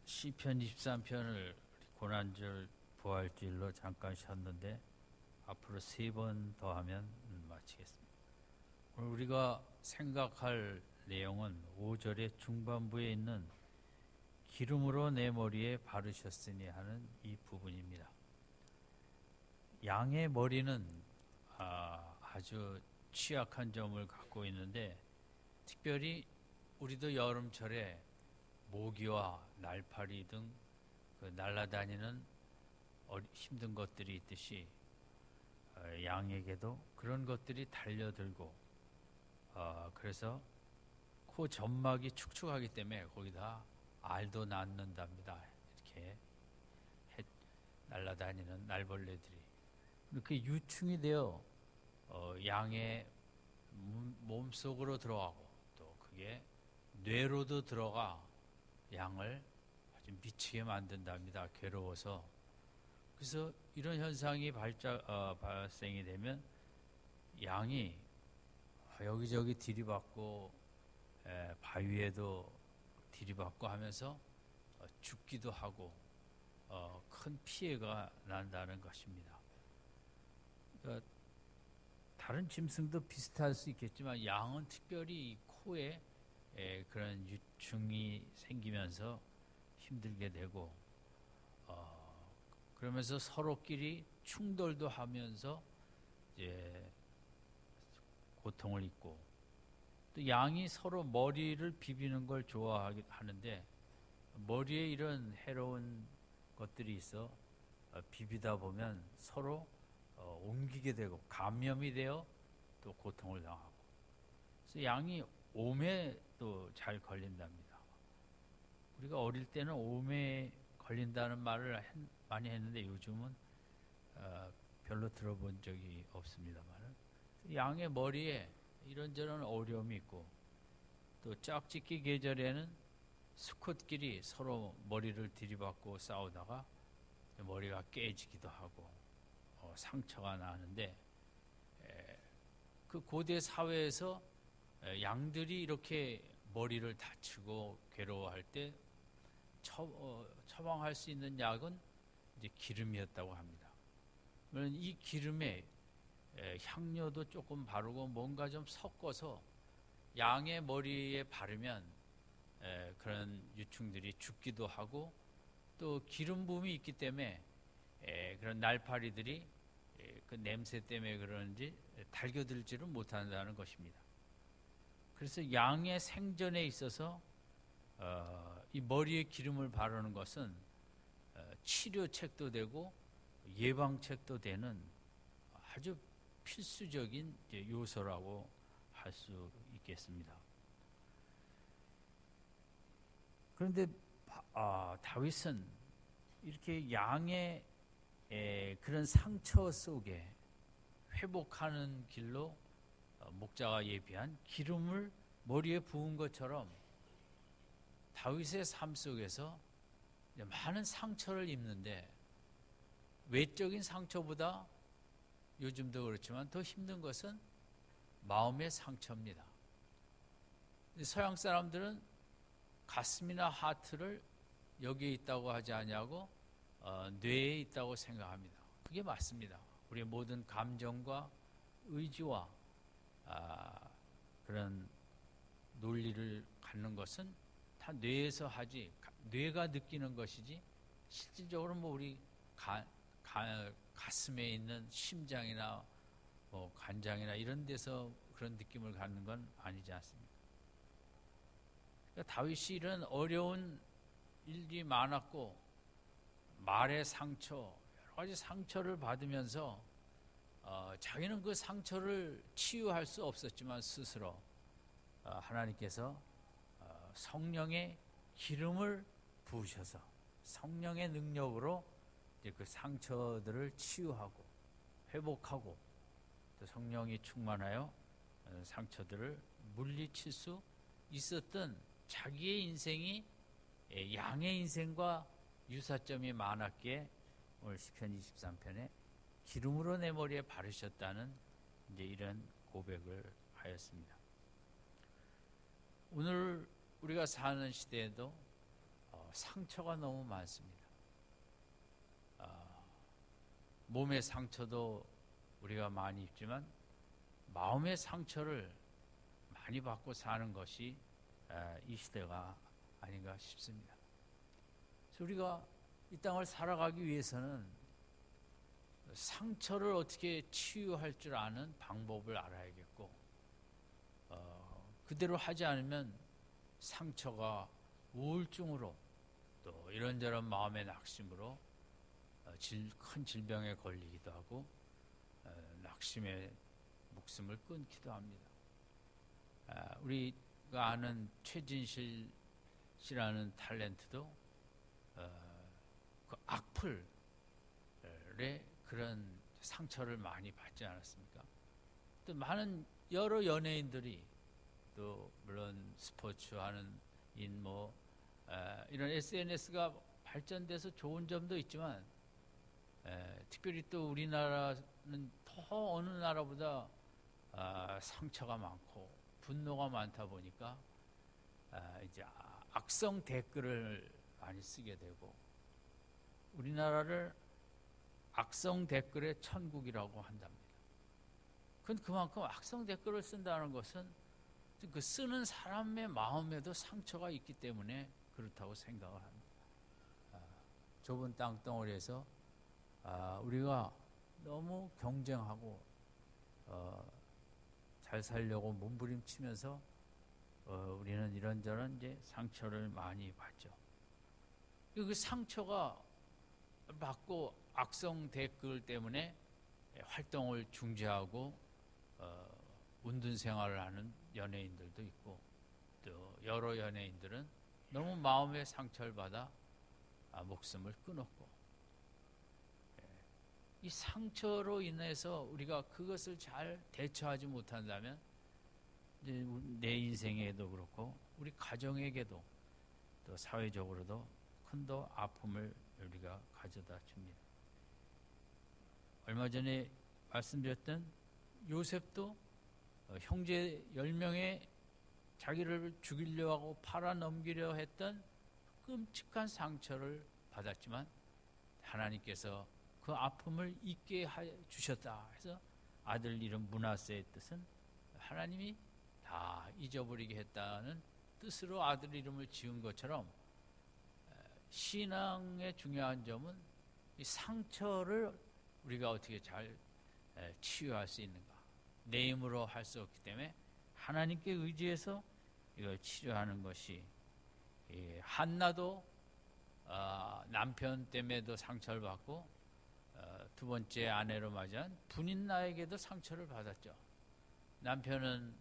시편 23편을 고난절 부활주일로 잠깐 쉬었는데 앞으로 3번 더 하면 마치겠습니다. 오늘 우리가 생각할 내용은 5절의 중반부에 있는 기름으로 내 머리에 바르셨으니 하는 이 부분입니다. 양의 머리는 아주 취약한 점을 갖고 있는데, 특별히 우리도 여름철에 모기와 날파리 등 날아다니는 힘든 것들이 있듯이 양에게도 그런 것들이 달려들고, 그래서 코 점막이 축축하기 때문에 거기다 알도 낳는답니다. 이렇게 날아다니는 날벌레들이 이렇게 유충이 되어 양의 몸속으로 들어가고, 또 그게 뇌로도 들어가 양을 아주 미치게 만든답니다. 괴로워서. 그래서 이런 현상이 발생이 되면 양이 여기저기 들이받고 바위에도 들이받고 하면서 죽기도 하고 큰 피해가 난다는 것입니다. 그러니까 다른 짐승도 비슷할 수 있겠지만 양은 특별히 이 코에 그런 유충이 생기면서 힘들게 되고, 그러면서 서로끼리 충돌도 하면서 이제 고통을 입고, 또 양이 서로 머리를 비비는 걸 좋아하는데 머리에 이런 해로운 것들이 있어 비비다 보면 서로 옮기게 되고 감염이 되어 또 고통을 당하고, 그래서 양이 오매도 잘 걸린답니다. 우리가 어릴 때는 오매 걸린다는 말을 많이 했는데 요즘은 별로 들어본 적이 없습니다만, 양의 머리에 이런저런 어려움이 있고, 또 짝짓기 계절에는 수컷끼리 서로 머리를 들이받고 싸우다가 머리가 깨지기도 하고 상처가 나는데, 그 고대 사회에서 양들이 이렇게 머리를 다치고 괴로워할 때 처방할 수 있는 약은 이제 기름이었다고 합니다. 이 기름에 향료도 조금 바르고 뭔가 좀 섞어서 양의 머리에 바르면 그런 유충들이 죽기도 하고, 또 기름 부음이 있기 때문에 그런 날파리들이 그 냄새 때문에 그런지 달겨들지를 못한다는 것입니다. 그래서 양의 생존에 있어서 이 머리에 기름을 바르는 것은 치료책도 되고 예방책도 되는 아주 필수적인 요소라고 할 수 있겠습니다. 그런데 다윗은 이렇게 양의 그런 상처 속에 회복하는 길로 목자가 예비한 기름을 머리에 부은 것처럼 다윗의 삶 속에서 많은 상처를 입는데, 외적인 상처보다 요즘도 그렇지만 더 힘든 것은 마음의 상처입니다. 서양 사람들은 가슴이나 하트를 여기에 있다고 하지 않냐고 뇌에 있다고 생각합니다. 그게 맞습니다. 우리의 모든 감정과 의지와 그런 논리를 갖는 것은 다 뇌에서 하지, 뇌가 느끼는 것이지 실질적으로 우리 가슴에 있는 심장이나 간장이나 이런 데서 그런 느낌을 갖는 건 아니지 않습니까? 그러니까 다윗이 이런 어려운 일이 많았고, 말의 상처, 여러 가지 상처를 받으면서 자기는 그 상처를 치유할 수 없었지만 스스로 하나님께서 성령의 기름을 부으셔서 성령의 능력으로 그 상처들을 치유하고 회복하고, 또 성령이 충만하여 상처들을 물리칠 수 있었던 자기의 인생이 양의 인생과 유사점이 많았기에 오늘 시편 23편에 기름으로 내 머리에 바르셨다는 이제 이런 고백을 하였습니다. 오늘 우리가 사는 시대에도 상처가 너무 많습니다. 몸의 상처도 우리가 많이 입지만 마음의 상처를 많이 받고 사는 것이 이 시대가 아닌가 싶습니다. 그래서 우리가 이 땅을 살아가기 위해서는 상처를 어떻게 치유할 줄 아는 방법을 알아야겠고, 그대로 하지 않으면 상처가 우울증으로 또 이런저런 마음의 낙심으로 큰 질병에 걸리기도 하고 낙심에 목숨을 끊기도 합니다. 우리가 아는 최진실 씨라는 탤런트도 그 악플에 그런 상처를 많이 받지 않았습니까? 또 많은 여러 연예인들이 또 물론 스포츠 하는 이런 SNS가 발전돼서 좋은 점도 있지만 특별히 또 우리나라는 더 어느 나라보다 상처가 많고 분노가 많다 보니까 이제 악성 댓글을 많이 쓰게 되고, 우리나라를 악성 댓글의 천국이라고 한답니다. 그건 그만큼 악성 댓글을 쓴다는 것은 그 쓰는 사람의 마음에도 상처가 있기 때문에 그렇다고 생각을 합니다. 좁은 땅덩어리에서 우리가 너무 경쟁하고 잘 살려고 몸부림치면서 우리는 이런저런 이제 상처를 많이 받죠. 그 상처가 받고 악성 댓글 때문에 활동을 중지하고 운동 생활을 하는 연예인들도 있고, 또 여러 연예인들은 너무 마음의 상처를 받아 목숨을 끊었고, 이 상처로 인해서 우리가 그것을 잘 대처하지 못한다면 내 인생에도 그렇고 우리 가정에게도 또 사회적으로도 큰 더 아픔을 우리가 가져다 줍니다. 얼마 전에 말씀드렸던 요셉도 형제 10명에 자기를 죽이려 하고 팔아넘기려 했던 끔찍한 상처를 받았지만 하나님께서 그 아픔을 잊게 주셨다 해서 아들 이름 므낫세의 뜻은 하나님이 다 잊어버리게 했다는 뜻으로 아들 이름을 지은 것처럼, 신앙의 중요한 점은 이 상처를 우리가 어떻게 잘 치유할 수 있는가. 내 힘으로 할 수 없기 때문에 하나님께 의지해서 이걸 치료하는 것이, 한나도 남편 때문에도 상처를 받고 두 번째 아내로 맞이한 분인나에게도 상처를 받았죠. 남편은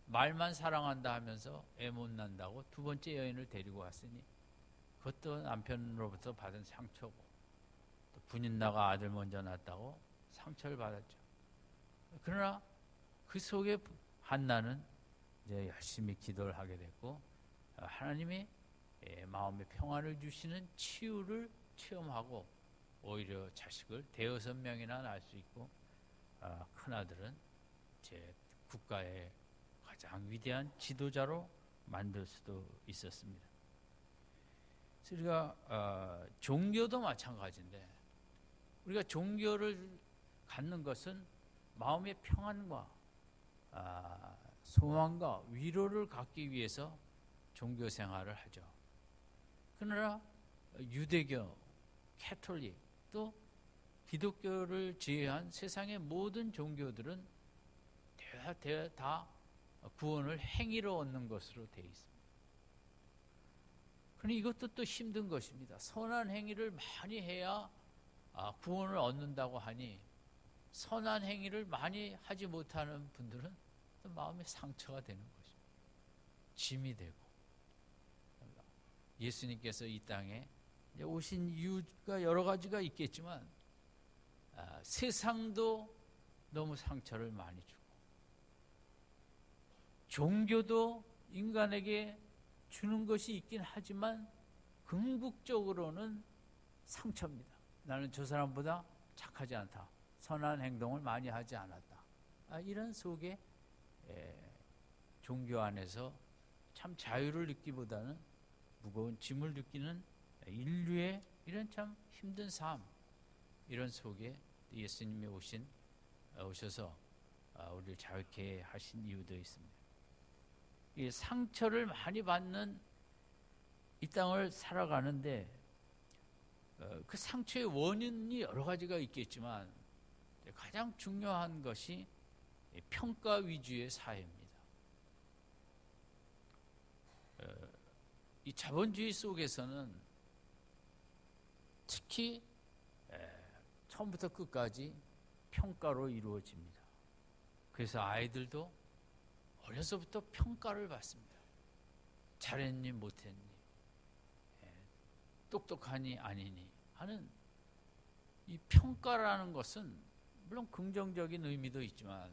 말만 사랑한다 하면서 애 못 낳는다고 두 번째 여인을 데리고 왔으니 그것도 남편으로부터 받은 상처고, 또 분인나가 아들 먼저 낳았다고 상처를 받았죠. 그러나 그 속에 한나는 이제 열심히 기도를 하게 됐고, 하나님이 마음의 평안을 주시는 치유를 체험하고 오히려 자식을 5명이나 낳을 수 있고, 큰아들은 제 국가의 가장 위대한 지도자로 만들 수도 있었습니다. 그래서 우리가 종교도 마찬가지인데, 우리가 종교를 갖는 것은 마음의 평안과 소망과 위로를 갖기 위해서 종교 생활을 하죠. 그러나 유대교, 캐톨릭, 또 기독교를 제외한 세상의 모든 종교들은 다 구원을 행위로 얻는 것으로 되어 있습니다. 그런데 이것도 또 힘든 것입니다. 선한 행위를 많이 해야 구원을 얻는다고 하니, 선한 행위를 많이 하지 못하는 분들은 또 마음에 상처가 되는 것입니다. 짐이 되고. 예수님께서 이 땅에 오신 이유가 여러 가지가 있겠지만, 세상도 너무 상처를 많이 주고, 종교도 인간에게 주는 것이 있긴 하지만 궁극적으로는 상처입니다. 나는 저 사람보다 착하지 않다, 선한 행동을 많이 하지 않았다, 이런 속에 종교 안에서 참 자유를 느끼기보다는 무거운 짐을 느끼는 인류의 이런 참 힘든 삶, 이런 속에 예수님이 오셔서 우리를 자유케 하신 이유도 있습니다. 이 상처를 많이 받는 이 땅을 살아가는데 그 상처의 원인이 여러 가지가 있겠지만 가장 중요한 것이 평가 위주의 사회입니다. 이 자본주의 속에서는 특히 처음부터 끝까지 평가로 이루어집니다. 그래서 아이들도 어려서부터 평가를 받습니다. 잘했니 못했니, 똑똑하니 아니니 하는 이 평가라는 것은 물론 긍정적인 의미도 있지만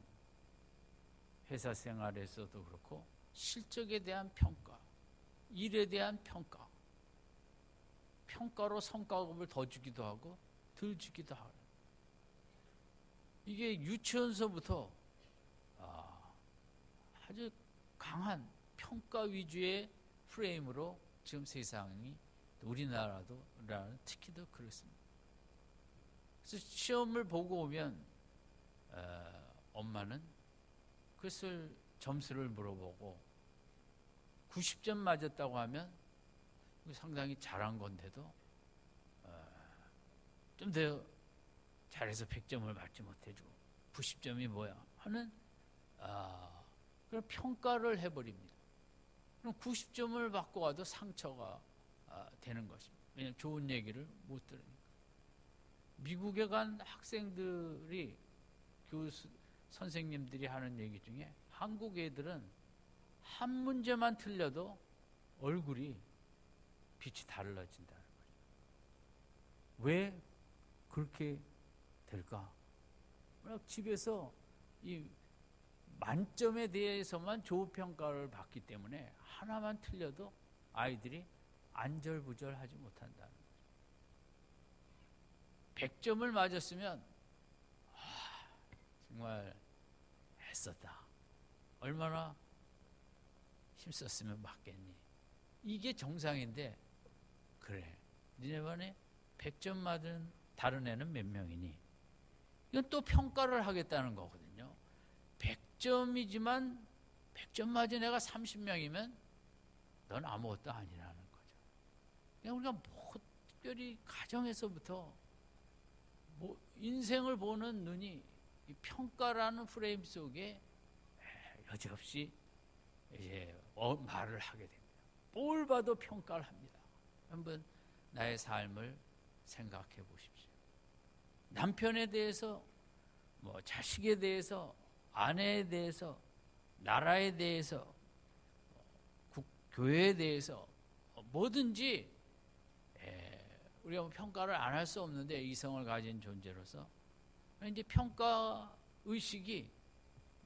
회사 생활에서도 그렇고 실적에 대한 평가, 일에 대한 평가, 평가로 성과급을 더 주기도 하고 덜 주기도 하고, 이게 유치원서부터 아주 강한 평가 위주의 프레임으로 지금 세상이, 우리나라도 특히 더 그렇습니다. 그래서 시험을 보고 오면 엄마는 그것을 점수를 물어보고 90점 맞았다고 하면 상당히 잘한 건데도 좀 더 잘해서 100점을 맞지 못해주고 90점이 뭐야 하는 그런 평가를 해버립니다. 그럼 90점을 받고 와도 상처가 되는 것입니다. 왜냐하면 좋은 얘기를 못 들으니까. 미국에 간 학생들이 선생님들이 하는 얘기 중에 한국 애들은 한 문제만 틀려도 얼굴이 빛이 달라진다는 거죠. 왜 그렇게 될까? 집에서 이 만점에 대해서만 조평가를 받기 때문에 하나만 틀려도 아이들이 안절부절하지 못한다는 거죠. 100점을 맞았으면 정말 애썼다, 얼마나 힘썼으면 맞겠니, 이게 정상인데, 그래 니네 반에 100점 맞은 다른 애는 몇 명이니, 이건 또 평가를 하겠다는 거거든요. 100점이지만 100점 맞은 애가 30명이면 넌 아무것도 아니라는 거죠. 그냥 우리가 특별히 가정에서부터 인생을 보는 눈이 이 평가라는 프레임 속에 여지없이 이제 말을 하게 됩니다. 뭘 봐도 평가를 합니다. 한번 나의 삶을 생각해 보십시오. 남편에 대해서, 자식에 대해서, 아내에 대해서, 나라에 대해서, 교회에 대해서 뭐든지 우리가 평가를 안 할 수 없는데, 이성을 가진 존재로서 이제 평가 의식이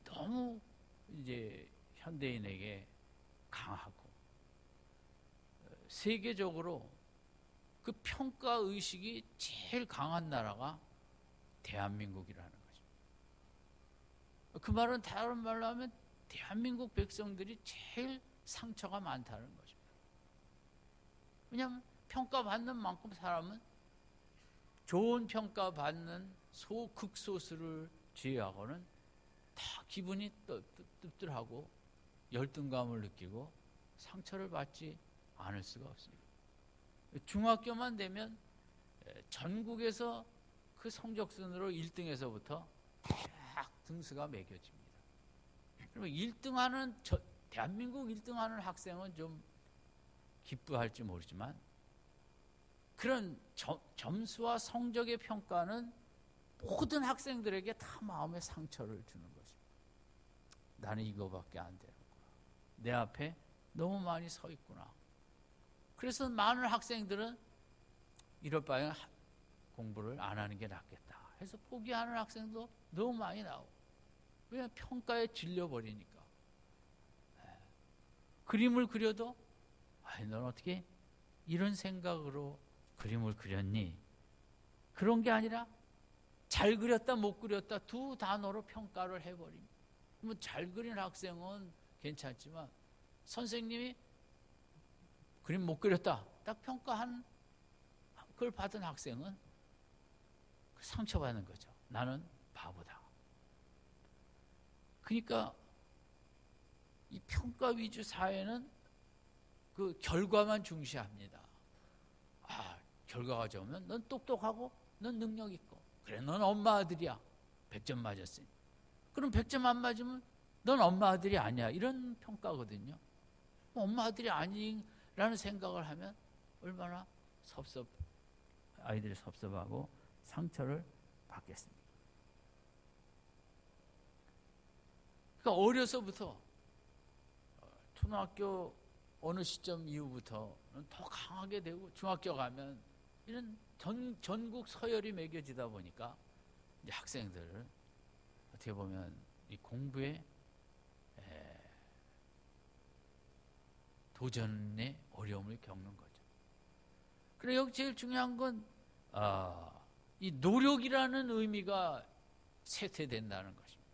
너무 이제 현대인에게 강하고, 세계적으로 그 평가 의식이 제일 강한 나라가 대한민국이라는 거죠. 그 말은 다른 말로 하면 대한민국 백성들이 제일 상처가 많다는 거죠. 왜냐하면 평가받는 만큼 사람은 좋은 평가받는 극소수를 제외하고는 다 기분이 뜨뜻하고 열등감을 느끼고 상처를 받지 않을 수가 없습니다. 중학교만 되면 전국에서 그 성적순으로 1등에서부터 쫙 등수가 매겨집니다. 그러면 1등하는 대한민국 1등하는 학생은 좀 기뻐할지 모르지만, 그런 점수와 성적의 평가는 모든 학생들에게 다 마음의 상처를 주는 것입니다. 나는 이거밖에 안 되는구나, 내 앞에 너무 많이 서 있구나. 그래서 많은 학생들은 이럴 바에 공부를 안 하는 게 낫겠다 해서 포기하는 학생도 너무 많이 나오고, 왜냐하면 평가에 질려버리니까. 그림을 그려도 넌 어떻게 이런 생각으로 그림을 그렸니? 그런 게 아니라 잘 그렸다 못 그렸다 두 단어로 평가를 해버립니다. 그러면 잘 그린 학생은 괜찮지만 선생님이 그림 못 그렸다. 딱 평가한 그걸 받은 학생은 상처받는 거죠. 나는 바보다. 그러니까 이 평가 위주 사회는 그 결과만 중시합니다. 아, 결과가 좋으면 넌 똑똑하고 넌 능력 있고 그래 넌 엄마 아들이야. 100점 맞았으니. 그럼 100점 안 맞으면 넌 엄마 아들이 아니야. 이런 평가거든요. 엄마 아들이 아니라는 생각을 하면 얼마나 아이들이 섭섭하고 상처를 받겠습니까? 그러니까 어려서부터 초등학교 어느 시점 이후부터는 더 강하게 되고 중학교 가면 이런 전국 서열이 매겨지다 보니까 이제 학생들을 어떻게 보면 이 공부에 도전의 어려움을 겪는 거죠. 그래 여기 제일 중요한 건 이 노력이라는 의미가 쇠퇴된다는 것입니다.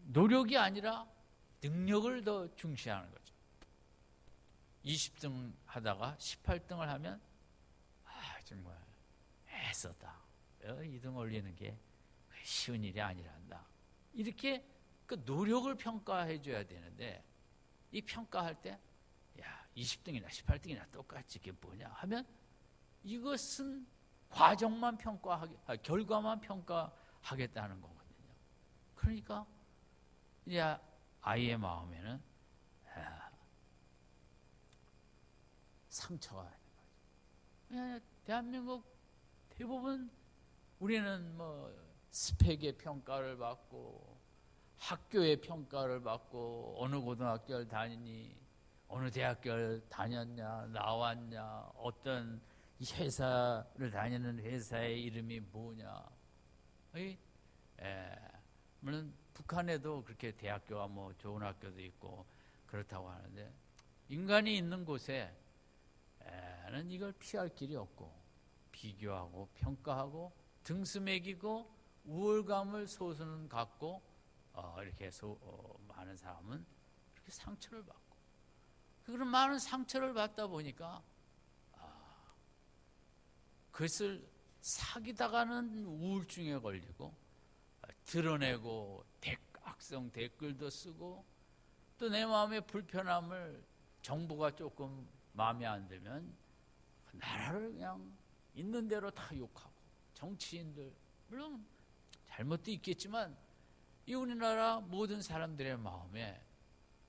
노력이 아니라 능력을 더 중시하는 거죠. 20등 하다가 18등을 하면 정말 애썼다. 2등 올리는 게 쉬운 일이 아니란다. 이렇게 그 노력을 평가해 줘야 되는데 이 평가할 때 20등이나 18등이나 똑같이 이게 뭐냐 하면 이것은 과정만 결과만 평가하겠다는 거거든요. 그러니까 이제 아이의 마음에는 상처가 있는 거죠. 대한민국 대부분 우리는 뭐 스펙의 평가를 받고 학교의 평가를 받고 어느 고등학교를 다니니 어느 대학교를 다녔냐 나왔냐 어떤 회사를 다니는 회사의 이름이 뭐냐. 물론 북한에도 그렇게 대학교가 뭐 좋은 학교도 있고 그렇다고 하는데 인간이 있는 곳에는 이걸 피할 길이 없고 비교하고 평가하고 등수 매기고 우월감을 소수는 갖고 이렇게 많은 사람은 그렇게 상처를 받고 그런 많은 상처를 받다 보니까 그것을 사귀다가는 우울증에 걸리고 드러내고 악성 댓글도 쓰고 또 내 마음의 불편함을 정부가 조금 마음에 안 들면 나라를 그냥 있는 대로 다 욕하고 정치인들 물론 잘못도 있겠지만 이 우리나라 모든 사람들의 마음에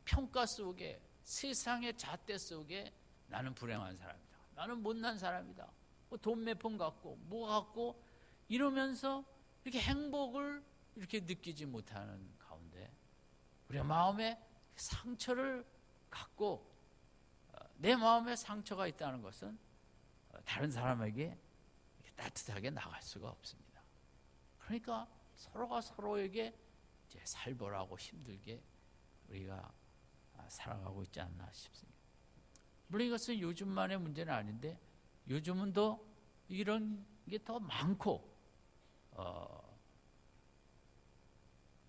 평가 속에 세상의 잣대 속에 나는 불행한 사람이다. 나는 못난 사람이다. 돈 몇 푼 갖고 뭐 갖고 이러면서 이렇게 행복을 이렇게 느끼지 못하는 가운데 우리가 마음에 상처를 갖고 내 마음에 상처가 있다는 것은 다른 사람에게 따뜻하게 나갈 수가 없습니다. 그러니까 서로가 서로에게 이제 살벌하고 힘들게 우리가 살아가고 있지 않나 싶습니다. 물론 이것은 요즘만의 문제는 아닌데 요즘은 더 이런 게 더 많고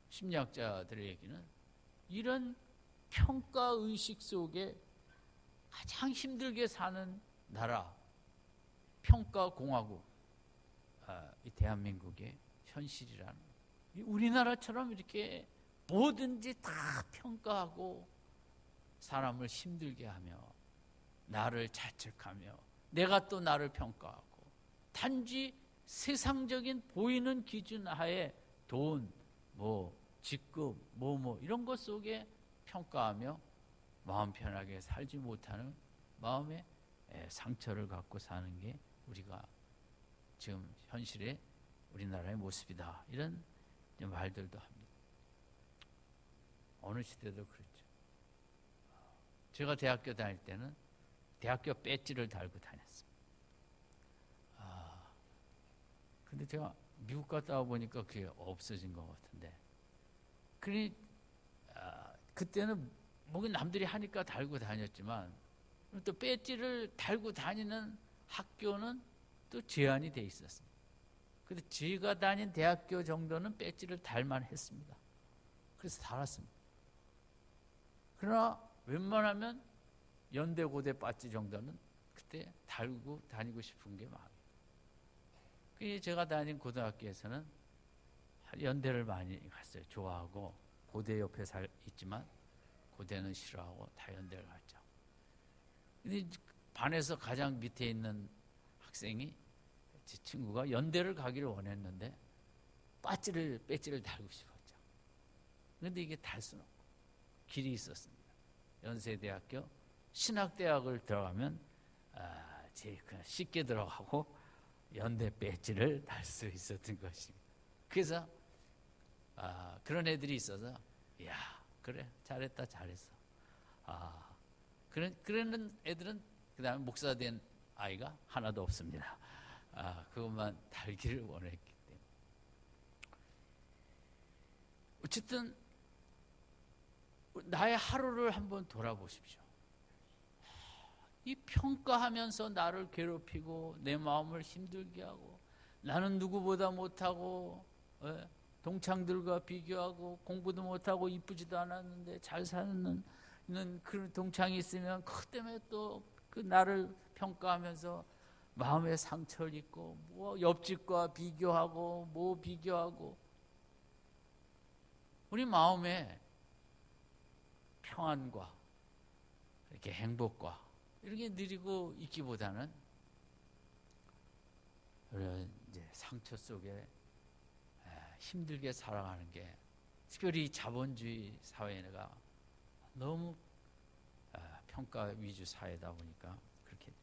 심리학자들의 얘기는 이런 평가의식 속에 가장 힘들게 사는 나라 평가공화국 이 대한민국의 현실이라는 우리나라처럼 이렇게 뭐든지 다 평가하고 사람을 힘들게 하며 나를 자책하며 내가 또 나를 평가하고 단지 세상적인 보이는 기준 하에 돈, 직급, 이런 것 속에 평가하며 마음 편하게 살지 못하는 마음의 상처를 갖고 사는 게 우리가 지금 현실의 우리나라의 모습이다. 이런 말들도 합니다. 어느 시대도 그렇죠. 제가 대학교 다닐 때는 대학교 배지를 달고 다녔습니다. 근데 제가 미국 갔다 와 보니까 그게 없어진 것 같은데. 그때는 뭐 남들이 하니까 달고 다녔지만 또 배지를 달고 다니는 학교는 또 제한이 돼 있었습니다. 근데 제가 다닌 대학교 정도는 배지를 달만 했습니다. 그래서 달았습니다. 그러나 웬만하면 연대 고대 빠지 정도는 그때 달고 다니고 싶은 게 마음이에요. 그 제가 다닌 고등학교에서는 연대를 많이 갔어요. 좋아하고 고대 옆에 있지만 고대는 싫어하고 다 연대를 갔죠. 근데 반에서 가장 밑에 있는 학생이 제 친구가 연대를 가기를 원했는데 배지를 달고 싶었죠. 그런데 이게 달 수는 없고 길이 있었습니다. 연세대학교 신학대학을 들어가면 제일 그냥 쉽게 들어가고 연대 배지를 달 수 있었던 것입니다. 그래서 그런 애들이 있어서 야 그래 잘했어. 그런 애들은 그 다음에 목사 된 아이가 하나도 없습니다. 그것만 달기를 원했기 때문에. 어쨌든 나의 하루를 한번 돌아보십시오. 이 평가하면서 나를 괴롭히고 내 마음을 힘들게 하고 나는 누구보다 못하고 동창들과 비교하고 공부도 못하고 이쁘지도 않았는데 잘 사는 그런 동창이 있으면 그것 때문에 또 그 나를 평가하면서 마음에 상처를 입고 뭐 옆집과 비교하고 뭐 비교하고 우리 마음에 평안과 이렇게 행복과 이렇게 누리고 있기보다는 이런 이제 상처 속에 힘들게 살아가는 게 특별히 자본주의 사회가 너무 평가 위주 사회다 보니까 그렇게 돼요.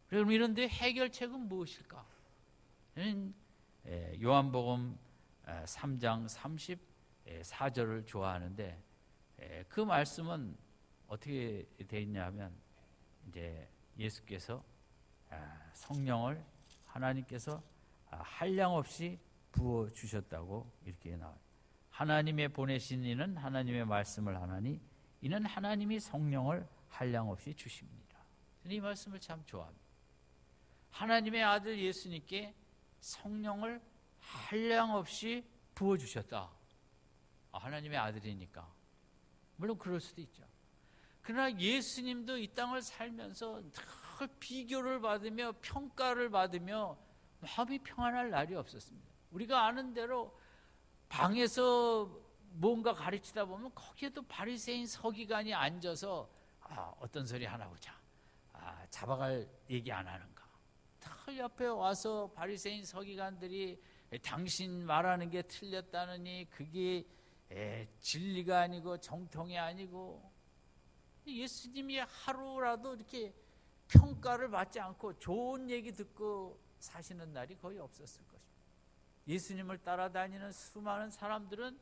그럼 이런데 해결책은 무엇일까? 요한복음 3장 34절을 좋아하는데 그 말씀은 어떻게 되어 있냐면 이제 예수께서 성령을 하나님께서 한량없이 부어 주셨다고 이렇게 나와요. 하나님의 보내신 이는 하나님의 말씀을 하나니 이는 하나님이 성령을 한량없이 주십니다. 이 말씀을 참 좋아합니다. 하나님의 아들 예수님께 성령을 한량없이 부어 주셨다. 하나님의 아들이니까 물론 그럴 수도 있죠. 그러나 예수님도 이 땅을 살면서 늘 비교를 받으며 평가를 받으며 마음이 평안할 날이 없었습니다. 우리가 아는 대로 방에서 뭔가 가르치다 보면 거기에도 바리새인 서기관이 앉아서 어떤 소리 하나 보자. 잡아갈 얘기 안 하는가. 다 옆에 와서 바리새인 서기관들이 당신 말하는 게 틀렸다느니 그게 진리가 아니고 정통이 아니고 예수님이 하루라도 이렇게 평가를 받지 않고 좋은 얘기 듣고 사시는 날이 거의 없었을 것입니다. 예수님을 따라다니는 수많은 사람들은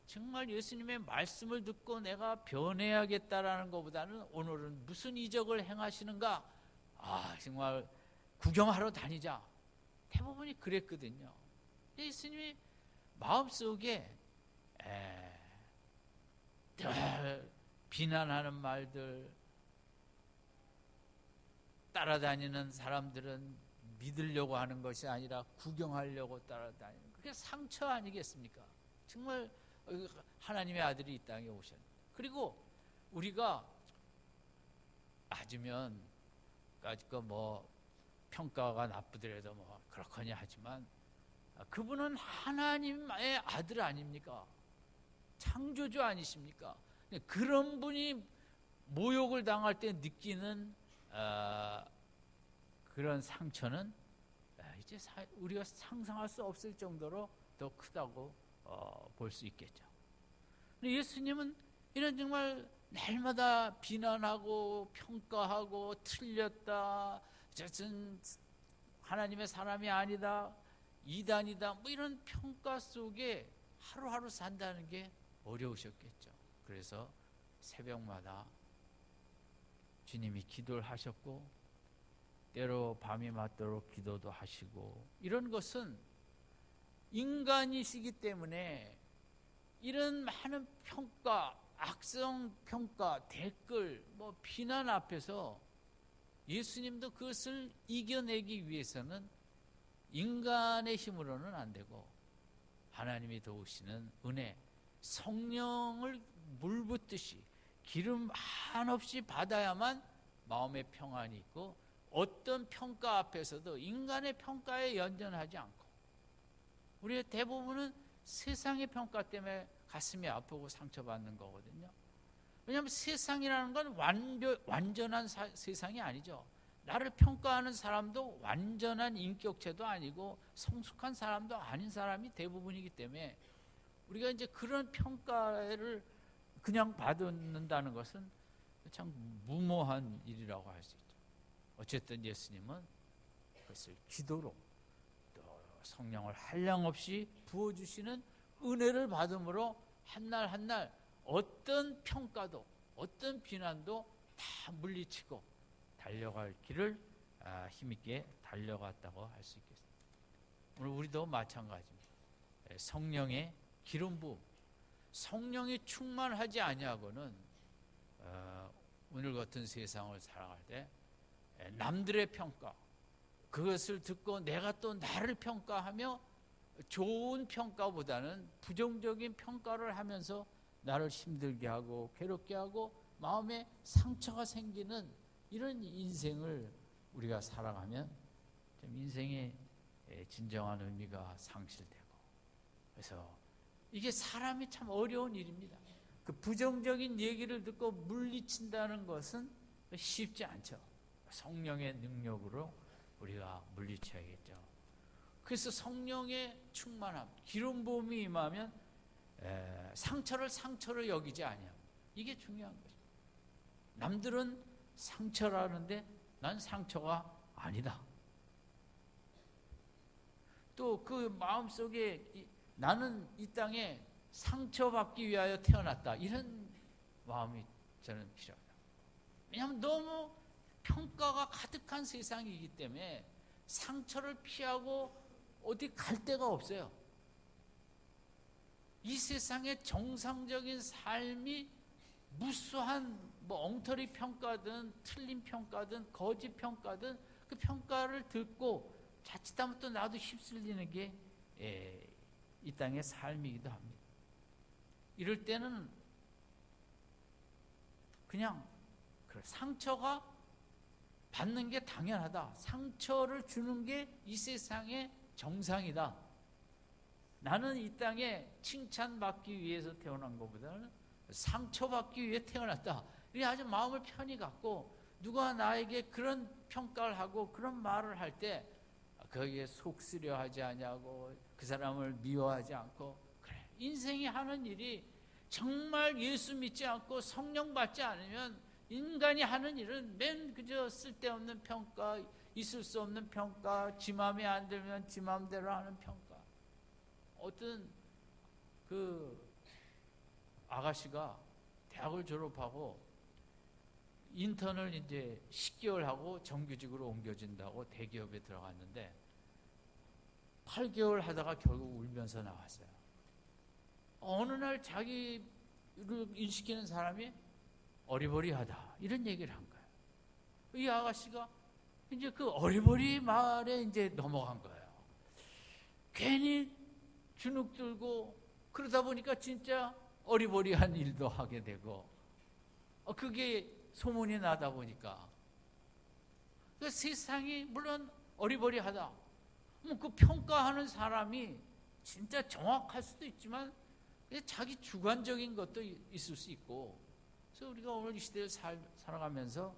정말 예수님의 말씀을 듣고 내가 변해야겠다라는 것보다는 오늘은 무슨 이적을 행하시는가? 정말 구경하러 다니자. 대부분이 그랬거든요. 예수님이 마음속에 비난하는 말들, 따라다니는 사람들은 믿으려고 하는 것이 아니라 구경하려고 따라다니는, 그게 상처 아니겠습니까? 정말 하나님의 아들이 이 땅에 오셨는데, 그리고 우리가 맞으면 뭐 평가가 나쁘더라도 뭐 그렇거니 하지만 그분은 하나님의 아들 아닙니까? 창조주 아니십니까? 그런 분이 모욕을 당할 때 느끼는 그런 상처는 이제 우리가 상상할 수 없을 정도로 더 크다고 볼 수 있겠죠. 예수님은 이런 정말 날마다 비난하고 평가하고 틀렸다, 저는 하나님의 사람이 아니다, 이단이다, 뭐 이런 평가 속에 하루하루 산다는 게 어려우셨겠죠. 그래서 새벽마다 주님이 기도를 하셨고 때로 밤이 맞도록 기도도 하시고, 이런 것은 인간이시기 때문에 이런 많은 평가, 악성 평가, 댓글, 뭐 비난 앞에서 예수님도 그것을 이겨내기 위해서는 인간의 힘으로는 안 되고 하나님이 도우시는 은혜, 성령을 물붓듯이 기름 한없이 받아야만 마음의 평안이 있고 어떤 평가 앞에서도 인간의 평가에 연연하지 않고 우리의 대부분은 세상의 평가 때문에 가슴이 아프고 상처받는 거거든요. 왜냐하면 세상이라는 건 완전한 세상이 아니죠. 나를 평가하는 사람도 완전한 인격체도 아니고 성숙한 사람도 아닌 사람이 대부분이기 때문에 우리가 이제 그런 평가를 그냥 받는다는 것은 참 무모한 일이라고 할 수 있죠. 어쨌든 예수님은 그것을 기도로 또 성령을 한량없이 부어주시는 은혜를 받음으로 한날 한날 어떤 평가도 어떤 비난도 다 물리치고 달려갈 길을 힘있게 달려갔다고 할 수 있겠습니다. 오늘 우리도 마찬가지입니다. 성령의 기름 부음, 성령이 충만하지 아니하고는 오늘 같은 세상을 살아갈 때 남들의 평가, 그것을 듣고 내가 또 나를 평가하며 좋은 평가보다는 부정적인 평가를 하면서 나를 힘들게 하고 괴롭게 하고 마음에 상처가 생기는 이런 인생을 우리가 살아가면 좀 인생의 진정한 의미가 상실되고, 그래서 이게 사람이 참 어려운 일입니다. 그 부정적인 얘기를 듣고 물리친다는 것은 쉽지 않죠. 성령의 능력으로 우리가 물리쳐야겠죠. 그래서 성령의 충만함, 기름 부음이 임하면 상처를 상처로 여기지 아니하고, 이게 중요한 거죠. 남들은 상처라는데 난 상처가 아니다. 또 그 마음속에 나는 이 땅에 상처받기 위하여 태어났다, 이런 마음이 저는 필요하다. 왜냐하면 너무 평가가 가득한 세상이기 때문에 상처를 피하고 어디 갈 데가 없어요. 이 세상의 정상적인 삶이 무수한 엉터리 평가든 틀린 평가든 거짓 평가든 그 평가를 듣고 자칫하면 또 나도 휩쓸리는 게 이 땅의 삶이기도 합니다. 이럴 때는 그냥 상처가 받는 게 당연하다, 상처를 주는 게 이 세상의 정상이다, 나는 이 땅에 칭찬받기 위해서 태어난 것보다는 상처받기 위해 태어났다, 이게 아주 마음을 편히 갖고 누가 나에게 그런 평가를 하고 그런 말을 할 때 거기에 속쓰려 하지 아니하고 그 사람을 미워하지 않고, 그래, 인생이 하는 일이 정말 예수 믿지 않고 성령 받지 않으면 인간이 하는 일은 맨 그저 쓸데없는 평가, 있을 수 없는 평가, 지 마음에 안 들면 지 마음대로 하는 평가. 어떤 그 아가씨가 대학을 졸업하고 인턴을 이제 10개월 하고 정규직으로 옮겨진다고 대기업에 들어갔는데 8개월 하다가 결국 울면서 나왔어요. 어느 날 자기를 일시키는 사람이 어리버리하다, 이런 얘기를 한 거예요. 이 아가씨가 이제 그 어리버리 말에 이제 넘어간 거예요. 괜히 주눅 들고 그러다 보니까 진짜 어리버리한 일도 하게 되고, 그게 소문이 나다 보니까 그 세상이 물론 어리버리하다, 그 평가하는 사람이 진짜 정확할 수도 있지만 자기 주관적인 것도 있을 수 있고, 그래서 우리가 오늘 이 시대를 살아가면서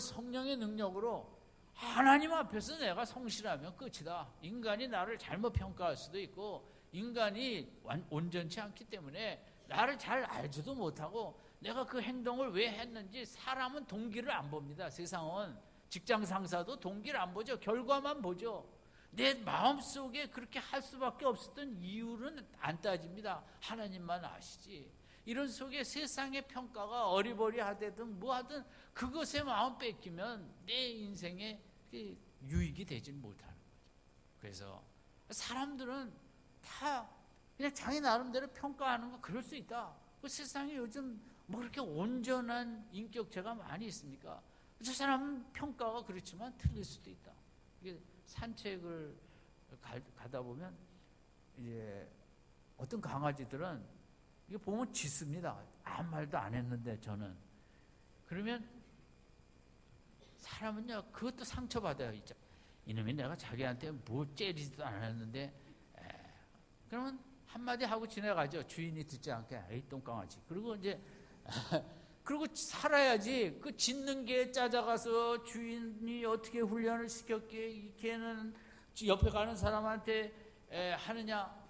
성령의 능력으로 하나님 앞에서 내가 성실하면 끝이다. 인간이 나를 잘못 평가할 수도 있고 인간이 온전치 않기 때문에 나를 잘 알지도 못하고 내가 그 행동을 왜 했는지, 사람은 동기를 안 봅니다. 세상은 직장 상사도 동기를 안 보죠. 결과만 보죠. 내 마음속에 그렇게 할 수밖에 없었던 이유는 안 따집니다. 하나님만 아시지. 이런 속에 세상의 평가가 어리버리하든 뭐하든 그것에 마음 뺏기면 내 인생에 유익이 되질 못하는 거죠. 그래서 사람들은 다 그냥 자기 나름대로 평가하는 거 그럴 수 있다. 그 세상에 요즘 뭐 그렇게 온전한 인격체가 많이 있습니까? 저 사람은 평가가 그렇지만 틀릴 수도 있다. 이게 산책을 가다 보면 이제 어떤 강아지들은 이게 보면 짖습니다. 아무 말도 안 했는데 저는. 그러면 사람은요, 그것도 상처받아요. 이놈이 내가 자기한테 뭐 째리지도 않았는데, 그러면 한마디 하고 지나가죠. 주인이 듣지 않게, 에이, 똥강아지. 그리고 이제, 그리고 살아야지. 그 짖는 게 짜져가서 주인이 어떻게 훈련을 시켰기에 이 개는 옆에 가는 사람한테 하느냐.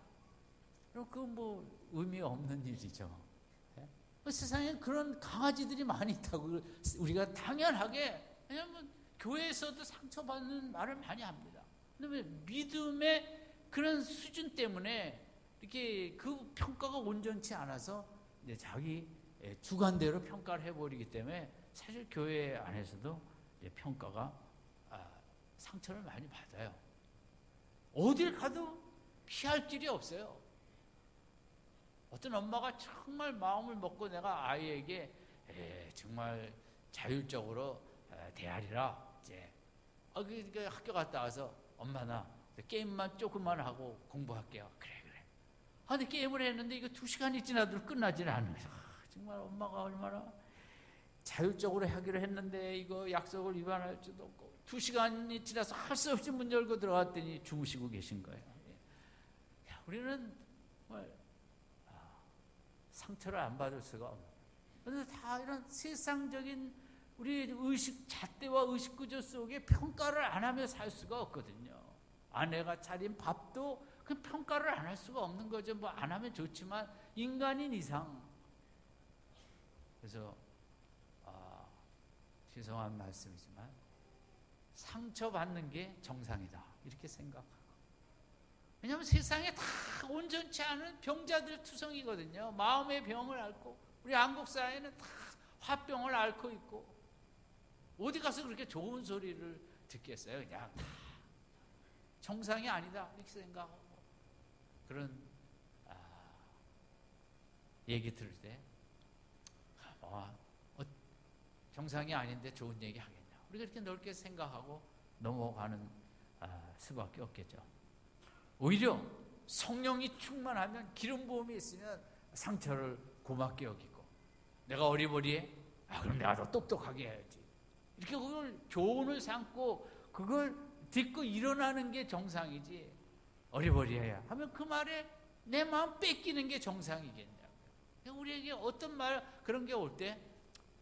그럼 그건 뭐 의미 없는 일이죠. 세상에 그런 강아지들이 많이 있다고 우리가 당연하게, 왜냐하면 교회에서도 상처받는 말을 많이 합니다. 그런데 믿음의 그런 수준 때문에 이렇게 그 평가가 온전치 않아서 자기 주관대로 평가를 해버리기 때문에 사실 교회 안에서도 평가가 상처를 많이 받아요. 어딜 가도 피할 길이 없어요. 어떤 엄마가 정말 마음을 먹고 내가 아이에게 정말 자율적으로 대하리라. 이제 그 학교 갔다 와서 엄마 나 게임만 조금만 하고 공부할게요. 그래. 근데 게임을 했는데 이거 2시간이 지나도 끝나질 않아요. 정말 엄마가 얼마나 자율적으로 하기로 했는데 이거 약속을 위반할 수도 없고 2시간이 지나서 할 수 없이 문 열고 들어갔더니 주무시고 계신 거예요. 우리는 정말 상처를 안 받을 수가 없는. 그런데 다 이런 세상적인 우리 잣대와 의식구조 속에 평가를 안 하며 살 수가 없거든요. 아내가 차린 밥도 그 평가를 안 할 수가 없는 거죠. 뭐 안 하면 좋지만 인간인 이상. 그래서 죄송한 말씀이지만 상처받는 게 정상이다 이렇게 생각하고. 왜냐하면 세상에 다 온전치 않은 병자들 투성이거든요. 마음의 병을 앓고 우리 한국 사회는 다 화병을 앓고 있고 어디 가서 그렇게 좋은 소리를 듣겠어요. 그냥 다 정상이 아니다 이렇게 생각하고 그런 얘기 들을 때 정상이 아닌데 좋은 얘기 하겠냐. 우리가 이렇게 넓게 생각하고 넘어가는 수밖에 없겠죠. 오히려 성령이 충만하면 기름 부음이 있으면 상처를 고맙게 여기고 내가 어리버리해? 그럼 내가 더 똑똑하게 해야지. 이렇게 그걸 교훈을 삼고 그걸 듣고 일어나는 게 정상이지 어리버리해야 하면 그 말에 내 마음 뺏기는 게 정상이겠냐고요. 우리에게 어떤 말 그런 게 올 때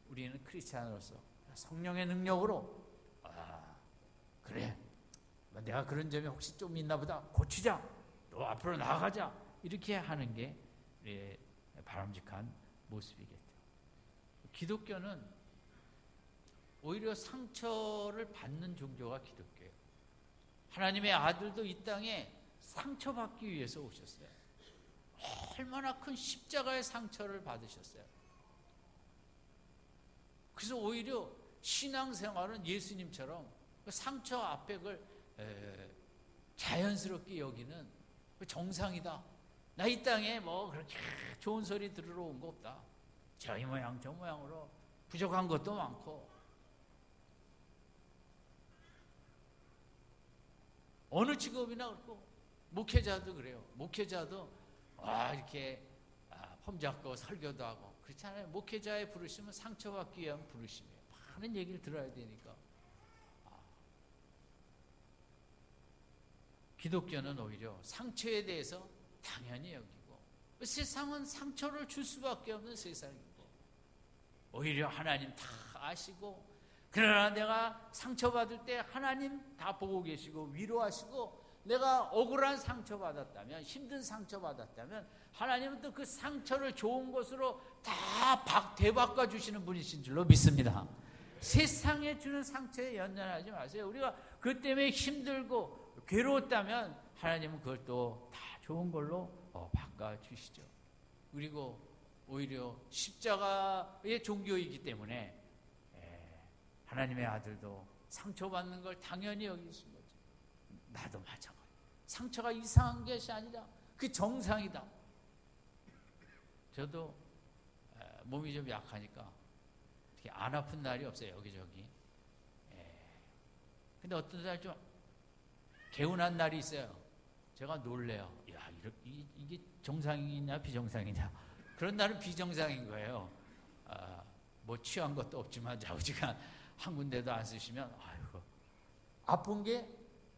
우리는 크리스찬으로서 성령의 능력으로 그래 내가 그런 점이 혹시 좀 있나 보다 고치자 또 앞으로 나아가자 이렇게 하는 게 우리의 바람직한 모습이겠죠. 기독교는 오히려 상처를 받는 종교가 기독교예요. 하나님의 아들도 이 땅에 상처받기 위해서 오셨어요. 얼마나 큰 십자가의 상처를 받으셨어요. 그래서 오히려 신앙생활은 예수님처럼 상처 앞에 그걸 자연스럽게 여기는 정상이다. 나 이 땅에 뭐 그렇게 좋은 소리 들으러 온 거 없다. 저 이 모양 저 모양으로 부족한 것도 많고 어느 직업이나 그렇고 목회자도 그래요. 목회자도 이렇게 폼잡고 설교도 하고 그렇지 않아요. 목회자의 부르심은 상처받기 위한 부르심이에요. 많은 얘기를 들어야 되니까. 기독교는 오히려 상처에 대해서 당연히 여기고 세상은 상처를 줄 수밖에 없는 세상이고 오히려 하나님 다 아시고 그러나 내가 상처받을 때 하나님 다 보고 계시고 위로하시고 내가 억울한 상처받았다면 힘든 상처받았다면 하나님은 또 그 상처를 좋은 것으로 다 되바꿔 주시는 분이신 줄로 믿습니다. 세상에 주는 상처에 연연하지 마세요. 우리가 그 때문에 힘들고 괴로웠다면 하나님은 그걸 또 다 좋은 걸로 바꿔주시죠. 그리고 오히려 십자가의 종교이기 때문에 하나님의 아들도 상처받는 걸 당연히 여기신 거죠. 나도 마찬가지. 상처가 이상한 것이 아니라 그 정상이다. 저도 몸이 좀 약하니까 안 아픈 날이 없어요. 여기저기. 근데 어떤 날 좀 개운한 날이 있어요. 제가 놀래요. 야, 이게 정상이냐 비정상이냐. 그런 날은 비정상인 거예요. 뭐 취한 것도 없지만 좌우지간 한 군데도 안 쓰시면 아이고 아픈 게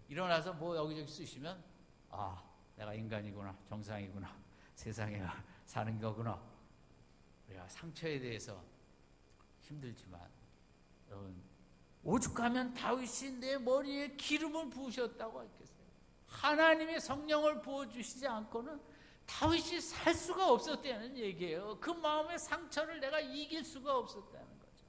일어나서 뭐 여기저기 쓰시면 아 내가 인간이구나 정상이구나 세상에 사는 거구나. 우리가 상처에 대해서 힘들지만 오죽하면 다윗이 내 머리에 기름을 부으셨다고 했겠어요. 하나님의 성령을 부어주시지 않고는 다윗이 살 수가 없었다는 얘기예요. 그 마음의 상처를 내가 이길 수가 없었다는 거죠.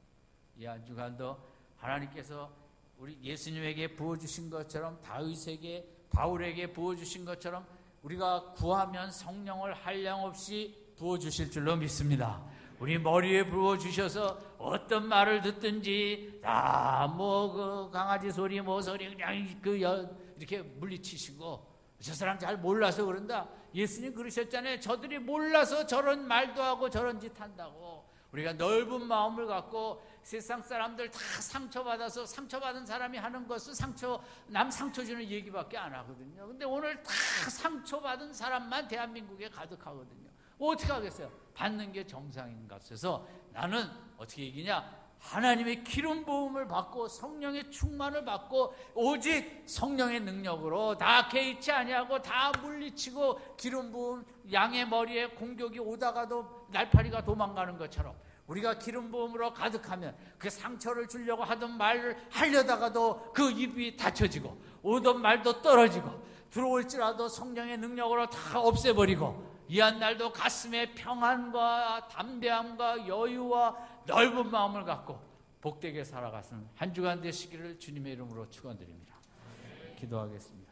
이 한 주간도 하나님께서 우리 예수님에게 부어주신 것처럼 다윗에게 바울에게 부어주신 것처럼 우리가 구하면 성령을 한량없이 부어주실 줄로 믿습니다. 우리 머리에 부어주셔서 어떤 말을 듣든지 뭐 그 강아지 소리 뭐 소리 그냥 이렇게 물리치시고 저 사람 잘 몰라서 그런다. 예수님 그러셨잖아요. 저들이 몰라서 저런 말도 하고 저런 짓 한다고. 우리가 넓은 마음을 갖고 세상 사람들 다 상처받아서 상처받은 사람이 하는 것은 남 상처 주는 얘기밖에 안 하거든요. 근데 오늘 다 상처받은 사람만 대한민국에 가득하거든요. 어떻게 하겠어요? 받는 게 정상인 것 같아서 나는 어떻게 얘기냐? 하나님의 기름 부음을 받고 성령의 충만을 받고 오직 성령의 능력으로 다 개의치 아니하고 다 물리치고 기름 부음 양의 머리에 공격이 오다가도 날파리가 도망가는 것처럼 우리가 기름 부음으로 가득하면 그 상처를 주려고 하던 말을 하려다가도 그 입이 닫혀지고 오던 말도 떨어지고 들어올지라도 성령의 능력으로 다 없애버리고 이 한 날도 가슴에 평안과 담대함과 여유와 넓은 마음을 갖고 복되게 살아가는 한 주간 되시기를 주님의 이름으로 축원드립니다. 기도하겠습니다.